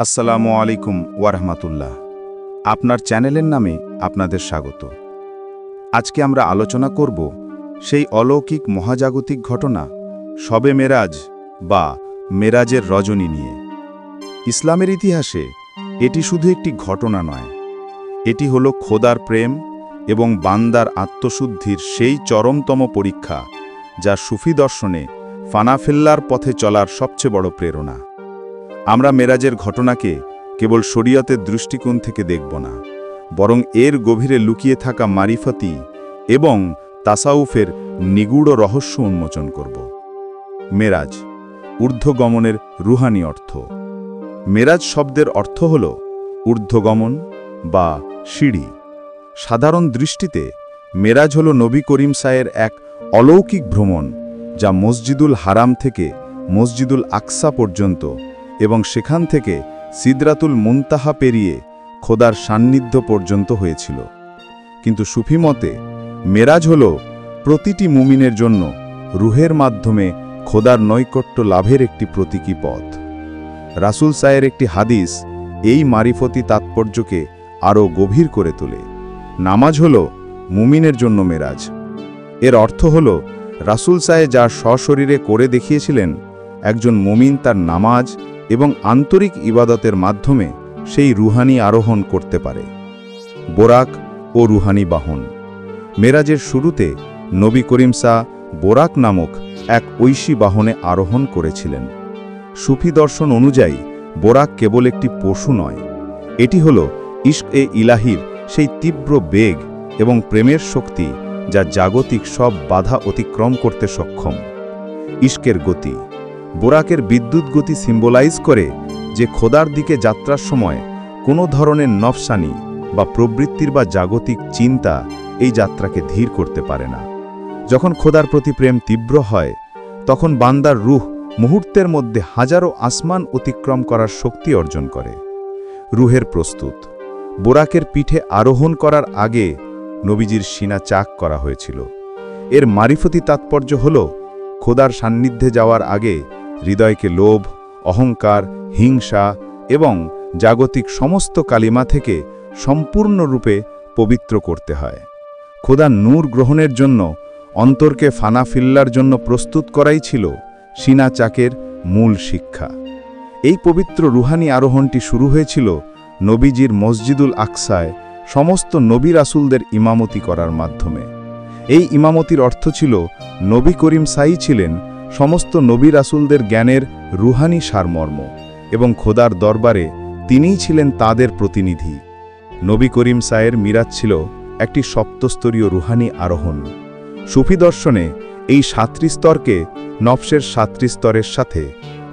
আসসালামু আলাইকুম ওয়ারহমাতুল্লাহ। আপনার চ্যানেলের নামে আপনাদের স্বাগত। আজকে আমরা আলোচনা করব সেই অলৌকিক মহাজাগতিক ঘটনা শবে মেরাজ বা মেরাজের রজনী নিয়ে। ইসলামের ইতিহাসে এটি শুধু একটি ঘটনা নয়, এটি হলো খোদার প্রেম এবং বান্দার আত্মশুদ্ধির সেই চরমতম পরীক্ষা, যা সুফি দর্শনে ফানাফিল্লার পথে চলার সবচেয়ে বড় প্রেরণা। আমরা মেরাজের ঘটনাকে কেবল শরীয়তের দৃষ্টিকোণ থেকে দেখব না, বরং এর গভীরে লুকিয়ে থাকা মারিফতি এবং তাসাউফের নিগূঢ় রহস্য উন্মোচন করব। মেরাজ, ঊর্ধ্বগমনের রুহানি অর্থ। মেরাজ শব্দের অর্থ হল ঊর্ধ্বগমন বা সিঁড়ি। সাধারণ দৃষ্টিতে মেরাজ হল নবী করিম সায়ের এক অলৌকিক ভ্রমণ, যা মসজিদুল হারাম থেকে মসজিদুল আকসা পর্যন্ত এবং সেখান থেকে সিদরাতুল মুনতাহা পেরিয়ে খোদার সান্নিধ্য পর্যন্ত হয়েছিল। কিন্তু সুফি মতে মেরাজ হল প্রতিটি মুমিনের জন্য রুহের মাধ্যমে খোদার নৈকট্য লাভের একটি প্রতীকী পথ। রাসূল সায়ের একটি হাদিস এই মারিফতি তাৎপর্যকে আরও গভীর করে তোলে। নামাজ হল মুমিনের জন্য মেরাজ। এর অর্থ হল রাসূল সায়ে যা সশরীরে করে দেখিয়েছিলেন, একজন মুমিন তার নামাজ এবং আন্তরিক ইবাদতের মাধ্যমে সেই রুহানি আরোহণ করতে পারে। বোরাক ও রুহানি বাহন। মেরাজের শুরুতে নবী করিম সা বোরাক নামক এক ঐশী বাহনে আরোহণ করেছিলেন। সুফি দর্শন অনুযায়ী বোরাক কেবল একটি পশু নয়, এটি হল ইশক-এ ইলাহির সেই তীব্র বেগ এবং প্রেমের শক্তি, যা জাগতিক সব বাধা অতিক্রম করতে সক্ষম। ইশকের গতি। বোরাকের বিদ্যুৎ গতি সিম্বলাইজ করে যে খোদার দিকে যাত্রার সময় কোনো ধরনের নফসানি বা প্রবৃত্তির বা জাগতিক চিন্তা এই যাত্রাকে ধীর করতে পারে না। যখন খোদার প্রতি প্রেম তীব্র হয়, তখন বান্দার রূহ মুহূর্তের মধ্যে হাজারো আসমান অতিক্রম করার শক্তি অর্জন করে। রুহের প্রস্তুত। বোরাকের পিঠে আরোহণ করার আগে নবীজির সিনা চাক করা হয়েছিল। এর মারিফতি তাৎপর্য হল খোদার সান্নিধ্যে যাওয়ার আগে হৃদয়কে লোভ, অহংকার, হিংসা এবং জাগতিক সমস্ত কালিমা থেকে সম্পূর্ণরূপে পবিত্র করতে হয়। খোদার নূর গ্রহণের জন্য অন্তরকে ফানাফিল্লার জন্য প্রস্তুত করাই ছিল সিনা চাকের মূল শিক্ষা। এই পবিত্র রুহানি আরোহণটি শুরু হয়েছিল নবীজির মসজিদুল আকসায় সমস্ত নবী রাসূলদের ইমামতি করার মাধ্যমে। এই ইমামতির অর্থ ছিল নবী করিম সাই ছিলেন সমস্ত নবী রাসূলদের জ্ঞানের রুহানি সারমর্ম, এবং খোদার দরবারে তিনিই ছিলেন তাদের প্রতিনিধি। নবী করিম সায়ের মিরাজ ছিল একটি সপ্তস্তরীয় রুহানি আরোহণ। সুফি দর্শনে এই ৭টি স্তরকে নফসের ৭টি স্তরের সাথে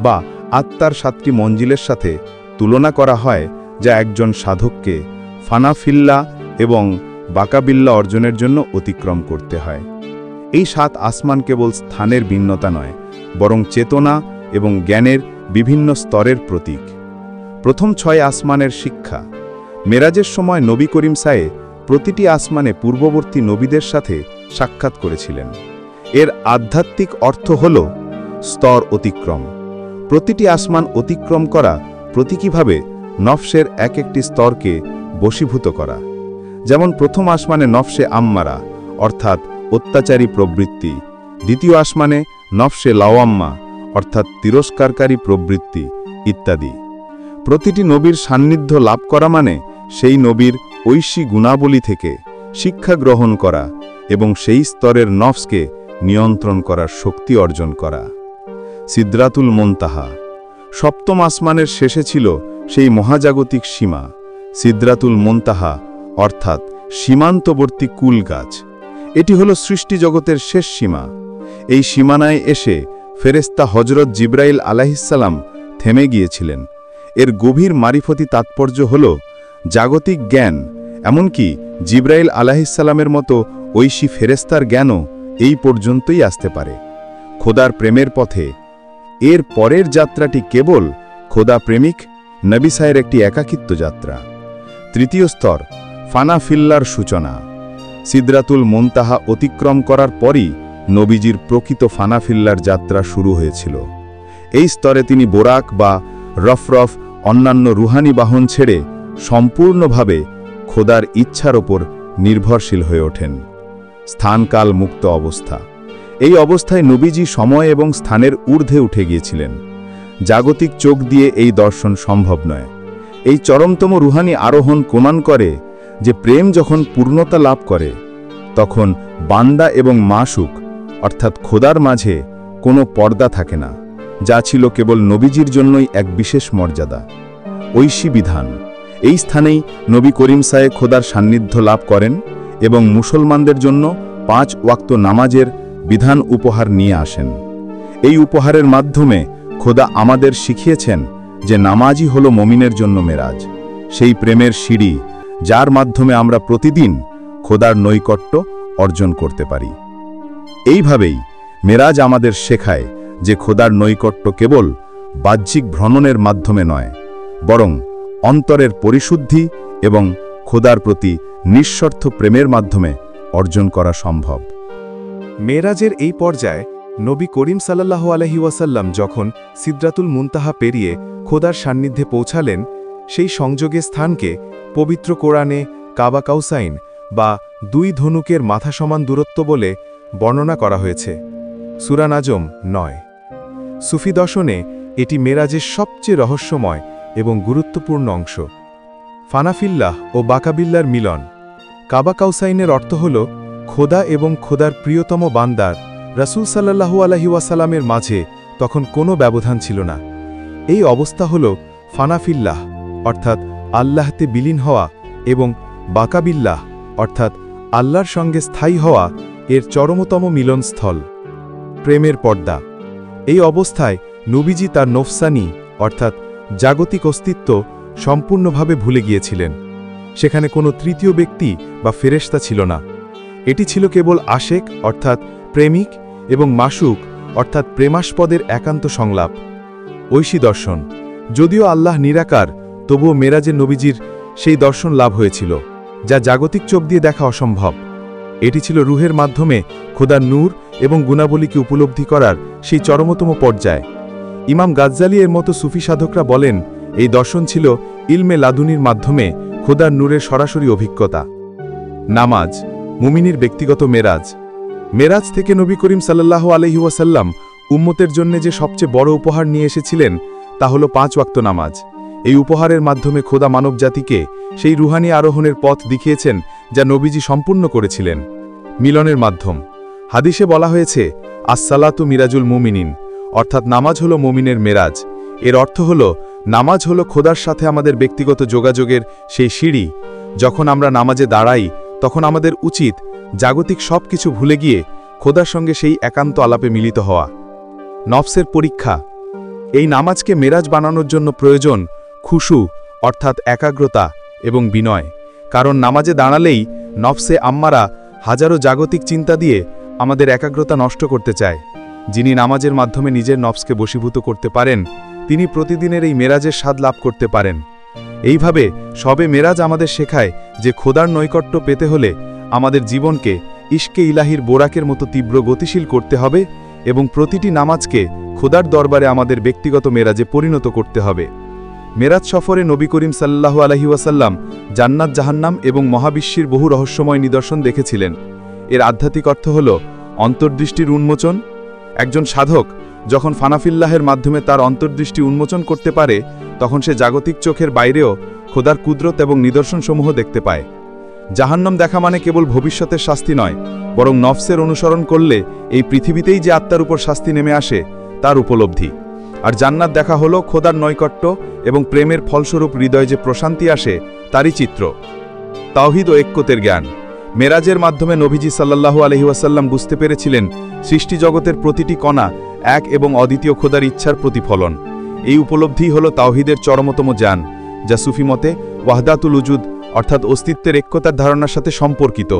বা আত্মার ৭টি মঞ্জিলের সাথে তুলনা করা হয়, যা একজন সাধককে ফানাফিল্লা এবং বাকাবিল্লা অর্জনের জন্য অতিক্রম করতে হয়। এই ৭ আসমান কেবল স্থানের ভিন্নতা নয়, বরং চেতনা এবং জ্ঞানের বিভিন্ন স্তরের প্রতীক। প্রথম ৬ আসমানের শিক্ষা। মেরাজের সময় নবী করিম সায়ে প্রতিটি আসমানে পূর্ববর্তী নবীদের সাথে সাক্ষাৎ করেছিলেন। এর আধ্যাত্মিক অর্থ হল স্তর অতিক্রম। প্রতিটি আসমান অতিক্রম করা প্রতীকীভাবে নফসের এক একটি স্তরকে বশীভূত করা। যেমন প্রথম আসমানে নফসে আম্মারা অর্থাৎ অত্যাচারী প্রবৃত্তি, দ্বিতীয় আসমানে নফসে লাওয়াম্মা অর্থাৎ তিরস্কারকারী প্রবৃত্তি ইত্যাদি। প্রতিটি নবীর সান্নিধ্য লাভ করা মানে সেই নবীর ঐশী গুণাবলী থেকে শিক্ষা গ্রহণ করা এবং সেই স্তরের নফসকে নিয়ন্ত্রণ করার শক্তি অর্জন করা। সিদরাতুল মুনতাহা। সপ্তম আসমানের শেষে ছিল সেই মহাজাগতিক সীমা সিদরাতুল মুনতাহা অর্থাৎ সীমান্তবর্তী কুল গাছ। এটি হল সৃষ্টি জগতের শেষ সীমা। এই সীমানায় এসে ফেরেশতা হযরত জিবরাইল আলাইহিসসালাম থেমে গিয়েছিলেন। এর গভীর মারিফতি তাৎপর্য হল জাগতিক জ্ঞান, এমনকি জিবরাইল আলাইহিসসালামের মতো ঐশী ফেরেশতার জ্ঞানও এই পর্যন্তই আসতে পারে। খোদার প্রেমের পথে এর পরের যাত্রাটি কেবল খোদা প্রেমিক নবী সায়ের একটি একাকিত্ব যাত্রা। তৃতীয় স্তর ফানাফিল্লার সূচনা। সিদরাতুল মুনতাহা অতিক্রম করার পরই নবীজির প্রকৃত ফানাফিল্লার যাত্রা শুরু হয়েছিল। এই স্তরে তিনি বোরাক বা রফরফ অন্যান্য রুহানি বাহন ছেড়ে সম্পূর্ণভাবে খোদার ইচ্ছার ওপর নির্ভরশীল হয়ে ওঠেন। স্থানকাল মুক্ত অবস্থা। এই অবস্থায় নবীজি সময় এবং স্থানের ঊর্ধ্বে উঠে গিয়েছিলেন। জাগতিক চোখ দিয়ে এই দর্শন সম্ভব নয়। এই চরমতম রুহানি আরোহণ প্রমাণ করে যে প্রেম যখন পূর্ণতা লাভ করে তখন বান্দা এবং মাশুক অর্থাৎ খোদার মাঝে কোনো পর্দা থাকে না, যা ছিল কেবল নবীজির জন্যই এক বিশেষ মর্যাদা। ঐশী বিধান। এই স্থানেই নবী করিম সায়ে খোদার সান্নিধ্য লাভ করেন এবং মুসলমানদের জন্য 5 ওয়াক্ত নামাজের বিধান উপহার নিয়ে আসেন। এই উপহারের মাধ্যমে খোদা আমাদের শিখিয়েছেন যে নামাজই হলো মুমিনের জন্য মেরাজ, সেই প্রেমের সিঁড়ি যার মাধ্যমে আমরা প্রতিদিন খোদার নৈকট্য অর্জন করতে পারি। এইভাবেই মেরাজ আমাদের শেখায় যে খোদার নৈকট্য কেবল বাহ্যিক ভ্রমণের মাধ্যমে নয়, বরং অন্তরের পরিশুদ্ধি এবং খোদার প্রতি নিঃস্বার্থ প্রেমের মাধ্যমে অর্জন করা সম্ভব। মেরাজের এই পর্যায়ে নবী করিম সাল্লাল্লাহু আলাইহি ওয়াসাল্লাম যখন সিদরাতুল মুনতাহা পেরিয়ে খোদার সান্নিধ্যে পৌঁছালেন, সেই সংযোগের স্থানকে পবিত্র কোরআনে কাবা কাউসাইন বা 2 ধনুকের মাথা সমান দূরত্ব বলে বর্ণনা করা হয়েছে। সূরা নাজম 9। সুফি দর্শনে এটি মেরাজের সবচেয়ে রহস্যময় এবং গুরুত্বপূর্ণ অংশ। ফানাফিল্লাহ ও বাকাবিল্লার মিলন। কাবা কাউসাইনের অর্থ হল খোদা এবং খোদার প্রিয়তম বান্দার রাসূল সাল্লাল্লাহু আলাইহি ওয়াসাল্লামের মাঝে তখন কোনো ব্যবধান ছিল না। এই অবস্থা হল ফানাফিল্লাহ অর্থাৎ আল্লাহতে বিলীন হওয়া এবং বাকাবিল্লাহ অর্থাৎ আল্লাহর সঙ্গে স্থায়ী হওয়া এর চরমতম মিলনস্থল। প্রেমের পর্দা। এই অবস্থায় নবীজি তার নফসানি অর্থাৎ জাগতিক অস্তিত্ব সম্পূর্ণভাবে ভুলে গিয়েছিলেন। সেখানে কোনো তৃতীয় ব্যক্তি বা ফেরেশতা ছিল না। এটি ছিল কেবল আশেক অর্থাৎ প্রেমিক এবং মাশুক অর্থাৎ প্রেমাস্পদের একান্ত সংলাপ। ঐশী দর্শন। যদিও আল্লাহ নিরাকার, তবুও মেরাজে নবীজির সেই দর্শন লাভ হয়েছিল, যা জাগতিক চোখ দিয়ে দেখা অসম্ভব। এটি ছিল রুহের মাধ্যমে খোদার নূর এবং গুণাবলীকে উপলব্ধি করার সেই চরমতম পর্যায়। ইমাম গাজ্জালী এর মতো সুফি সাধকরা বলেন, এই দর্শন ছিল ইলমে লাদুনির মাধ্যমে খোদার নূরের সরাসরি অভিজ্ঞতা। নামাজ, মুমিনের ব্যক্তিগত মেরাজ। মেরাজ থেকে নবী করিম সাল্লাল্লাহু আলাইহি ওয়াসাল্লাম উম্মতের জন্য যে সবচেয়ে বড় উপহার নিয়ে এসেছিলেন তা হল 5 ওয়াক্ত নামাজ। এই উপহারের মাধ্যমে খোদা মানব জাতিকে সেই রুহানি আরোহণের পথ দেখিয়েছেন যা নবীজি সম্পূর্ণ করেছিলেন। মিলনের মাধ্যম। হাদিসে বলা হয়েছে, আসসালাতু মিরাজুল মুমিনিন, অর্থাৎ নামাজ হলো মুমিনের মেরাজ। এর অর্থ হল নামাজ হলো খোদার সাথে আমাদের ব্যক্তিগত যোগাযোগের সেই সিঁড়ি। যখন আমরা নামাজে দাঁড়াই তখন আমাদের উচিত জাগতিক সব কিছু ভুলে গিয়ে খোদার সঙ্গে সেই একান্ত আলাপে মিলিত হওয়া। নফসের পরীক্ষা। এই নামাজকে মেরাজ বানানোর জন্য প্রয়োজন খুশু অর্থাৎ একাগ্রতা এবং বিনয়। কারণ নামাজে দাঁড়ালেই নফসে আম্মারা হাজারো জাগতিক চিন্তা দিয়ে আমাদের একাগ্রতা নষ্ট করতে চায়। যিনি নামাজের মাধ্যমে নিজের নফসকে বশীভূত করতে পারেন, তিনি প্রতিদিনের এই মেরাজের স্বাদ লাভ করতে পারেন। এইভাবে সবে মেরাজ আমাদের শেখায় যে খোদার নৈকট্য পেতে হলে আমাদের জীবনকে ইশকে ইলাহির বোরাকের মতো তীব্র গতিশীল করতে হবে এবং প্রতিটি নামাজকে খোদার দরবারে আমাদের ব্যক্তিগত মেরাজে পরিণত করতে হবে। মেরাজ সফরে নবী করিম সাল্লাল্লাহু আলাইহি ওয়াসাল্লাম জান্নাত, জাহান্নাম এবং মহাবিশ্বের বহু রহস্যময় নিদর্শন দেখেছিলেন। এর আধ্যাত্মিক অর্থ হল অন্তর্দৃষ্টির উন্মোচন। একজন সাধক যখন ফানাফিল্লাহের মাধ্যমে তার অন্তর্দৃষ্টি উন্মোচন করতে পারে, তখন সে জাগতিক চোখের বাইরেও খোদার কুদরত এবং নিদর্শনসমূহ দেখতে পায়। জাহান্নাম দেখা মানে কেবল ভবিষ্যতের শাস্তি নয়, বরং নফসের অনুসরণ করলে এই পৃথিবীতেই যে আত্মার উপর শাস্তি নেমে আসে তার উপলব্ধি। আর জান্নাত দেখা হলো খোদার নৈকট্য এবং প্রেমের ফলস্বরূপ হৃদয়ে যে প্রশান্তি আসে তারই চিত্র। তাওহীদ ও ঐক্যতের জ্ঞান। মেরাজের মাধ্যমে নবীজি সাল্লাল্লাহু আলাইহি ওয়াসাল্লাম বুঝতে পেরেছিলেন সৃষ্টি জগতের প্রতিটি কণা এক এবং অদ্বিতীয় খোদার ইচ্ছার প্রতিফলন। এই উপলব্ধি হল তাওহীদের চরমতম জ্ঞান, যা সুফি মতে ওয়াহদাতুল উজুদ অর্থাৎ অস্তিত্বের ঐক্যতার ধারণার সাথে সম্পর্কিত,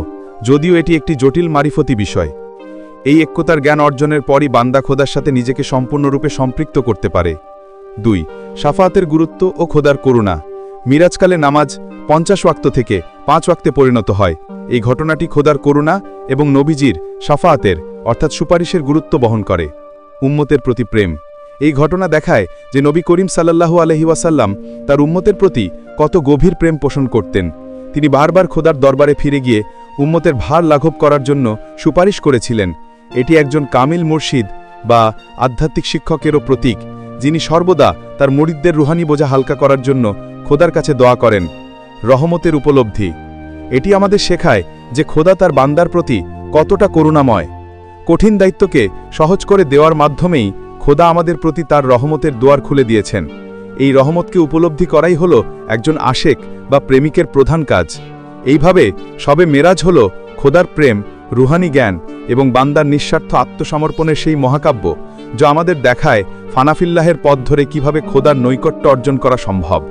যদিও এটি একটি জটিল মারিফতি বিষয়। এই ঐক্যতার জ্ঞান অর্জনের পরই বান্দা খোদার সাথে নিজেকে সম্পূর্ণরূপে সম্পৃক্ত করতে পারে। 2. শাফাআতের গুরুত্ব ও খোদার করুণা। মিরাজকালে নামাজ 50 ওয়াক্ত থেকে 5 ওয়াক্তে পরিণত হয়। এই ঘটনাটি খোদার করুণা এবং নবীজির শাফাআতের অর্থাৎ সুপারিশের গুরুত্ব বহন করে। উম্মতের প্রতি প্রেম। এই ঘটনা দেখায় যে নবী করিম সাল্লাল্লাহু আলাইহি ওয়াসাল্লাম তার উম্মতের প্রতি কত গভীর প্রেম পোষণ করতেন। তিনি বারবার খোদার দরবারে ফিরে গিয়ে উম্মতের ভার লাঘব করার জন্য সুপারিশ করেছিলেন। এটি একজন কামিল মুর্শিদ বা আধ্যাত্মিক শিক্ষকেরও প্রতীক, যিনি সর্বদা তার মুরিদদের রুহানি বোঝা হালকা করার জন্য খোদার কাছে দোয়া করেন। রহমতের উপলব্ধি। এটি আমাদের শেখায় যে খোদা তার বান্দার প্রতি কতটা করুণাময়। কঠিন দায়িত্বকে সহজ করে দেওয়ার মাধ্যমেই খোদা আমাদের প্রতি তার রহমতের দুয়ার খুলে দিয়েছেন। এই রহমতকে উপলব্ধি করাই হলো একজন আশেক বা প্রেমিকের প্রধান কাজ। এইভাবে সবে মেরাজ হল খোদার প্রেম, রুহানি জ্ঞান এবং বান্দার নিঃস্বার্থ আত্মসমর্পণের সেই মহাকাব্য, যা আমাদের দেখায় ফানাফিল্লাহের পথ ধরে কিভাবে খোদার নৈকট্য অর্জন করা সম্ভব।